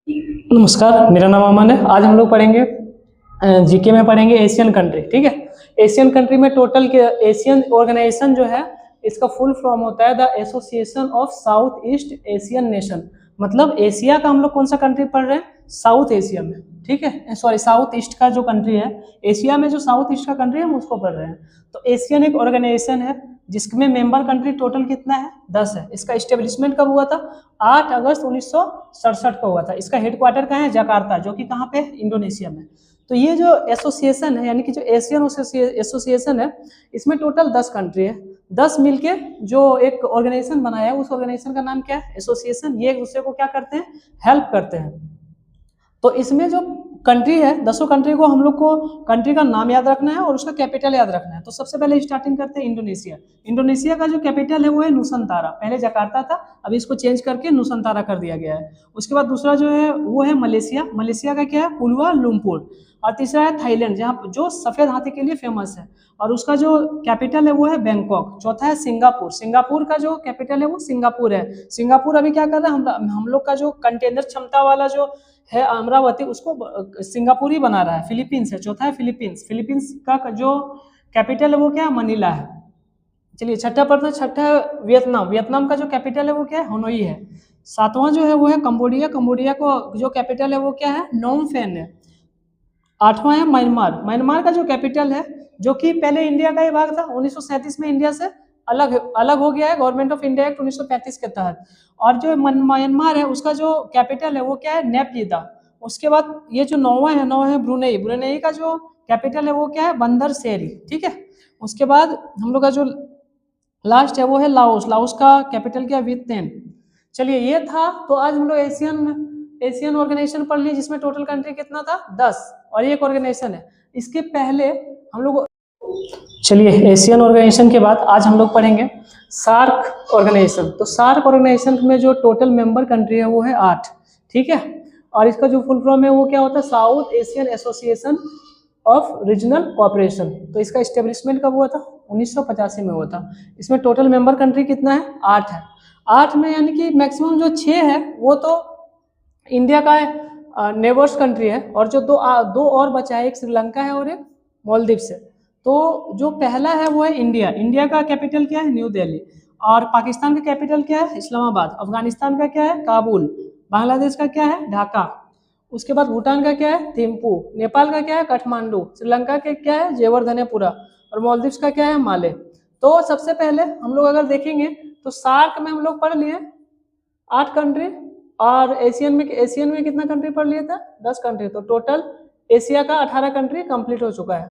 नमस्कार, मेरा नाम अमन है। आज हम लोग पढ़ेंगे जीके में पढ़ेंगे एशियन कंट्री। ठीक है, एशियन कंट्री में टोटल के एशियन ऑर्गेनाइजेशन जो है इसका फुल फॉर्म होता है the association of south east Asian nation. मतलब एशिया का हम लोग कौन सा कंट्री पढ़ रहे हैं? साउथ एशिया में। ठीक है, सॉरी साउथ ईस्ट का जो कंट्री है, एशिया में जो साउथ ईस्ट का कंट्री है हम उसको पढ़ रहे हैं। तो एशियन एक ऑर्गेनाइजेशन है जिसमें मेंबर कंट्री टोटल कितना है? 10 है। इसका इस्टेब्लिशमेंट कब हुआ था? 8 अगस्त 1967 को हुआ था। इसका हेडक्वार्टर कहाँ है? जकार्ता, जो कि कहाँ पे है? इंडोनेशिया में। तो ये जो एसोसिएशन है, यानी कि जो एशियन एसोसिएशन है, इसमें टोटल 10 कंट्री है। 10 मिलके जो एक ऑर्गेनाइजेशन बनाया है, उस ऑर्गेनाइजेशन का नाम क्या है? एसोसिएशन। ये एक दूसरे को क्या करते हैं? हेल्प करते हैं। तो इसमें जो कंट्री है, 10 कंट्री को हम लोग को कंट्री का नाम याद रखना है और उसका कैपिटल याद रखना है। तो सबसे पहले स्टार्टिंग करते हैं इंडोनेशिया। इंडोनेशिया का जो कैपिटल है वो है नुसंतारा। पहले जकार्ता था, अभी इसको चेंज करके नुसंतारा कर दिया गया है। उसके बाद दूसरा जो है वो है मलेशिया। मलेशिया का क्या है? कुआला लुम्पुर। और तीसरा है थाईलैंड, जहाँ जो सफेद हाथी के लिए फेमस है, और उसका जो कैपिटल है वो है बैंकॉक। चौथा है सिंगापुर। सिंगापुर का जो कैपिटल है वो सिंगापुर है। सिंगापुर अभी क्या कर रहा है? हम लोग का जो कंटेनर क्षमता वाला जो है अमरावती, उसको सिंगापुर ही बना रहा है। फिलीपींस है। चौथा है फिलीपींस। फिलीपींस का जो कैपिटल है वो क्या है? मनीला है। चलिए छठा पर, छठा वियतनाम। वियतनाम का जो कैपिटल है वो क्या है? हनोई है। सातवां जो है वो है कंबोडिया। कंबोडिया को जो कैपिटल है वो क्या है? नोम फेन है। आठवां है म्यांमार। म्यांमार का जो कैपिटल है, जो कि पहले इंडिया का ही भाग था, 1937 में इंडिया से अलग अलग हो गया है गवर्नमेंट ऑफ इंडिया एक्ट 1935 के तहत। और जो म्यांमार है उसका जो कैपिटल है वो क्या है? नेपलीदा। उसके बाद ये जो नौ है ब्रुनेई। ब्रुनेई का जो कैपिटल है वो क्या है? बंदर शेरी। ठीक है। उसके बाद हम लोग का जो लास्ट है वो है लाओस। लाओस का कैपिटल क्या है? वियतनाम। चलिए ये था। तो आज हम लोग एशियन ऑर्गेनाइजेशन पढ़ लिए, जिसमें टोटल कंट्री कितना था? 10। और ये एक ऑर्गेनाइजेशन है। इसके पहले हम लोग, चलिए एशियन ऑर्गेनाइजेशन के बाद आज हम लोग पढ़ेंगे सार्क ऑर्गेनाइजेशन। तो सार्क ऑर्गेनाइजेशन में जो टोटल मेंबर कंट्री है वो है 8। ठीक है। और इसका जो फुल फॉर्म है वो क्या होता है? South Asian association of regional cooperation. तो इसका स्टेब्लिशमेंट कब हुआ था? 1985 में हुआ था। इसमें टोटल मेंबर कंट्री कितना है? 8 है। 8 में यानी कि मैक्सिमम जो 6 है वो तो इंडिया का नेबर्स कंट्री है, और जो दो और बचा है, एक श्रीलंका है और एक मालदीव्स है। तो जो पहला है वो है इंडिया। इंडिया का कैपिटल क्या है? न्यू दिल्ली। और पाकिस्तान का कैपिटल क्या है? इस्लामाबाद। अफगानिस्तान का क्या है? काबुल। बांग्लादेश का क्या है? ढाका। उसके बाद भूटान का क्या है? थिम्पू। नेपाल का क्या है? काठमांडू। श्रीलंका के क्या है? जेवरधनेपुरा। और मालदीव्स का क्या है? माले। तो सबसे पहले हम लोग अगर देखेंगे तो सार्क में हम लोग पढ़ लिए 8 कंट्री, और एशियन में कितना कंट्री पढ़ लिया था? 10 कंट्री। तो टोटल एशिया का 18 कंट्री कंप्लीट हो चुका है।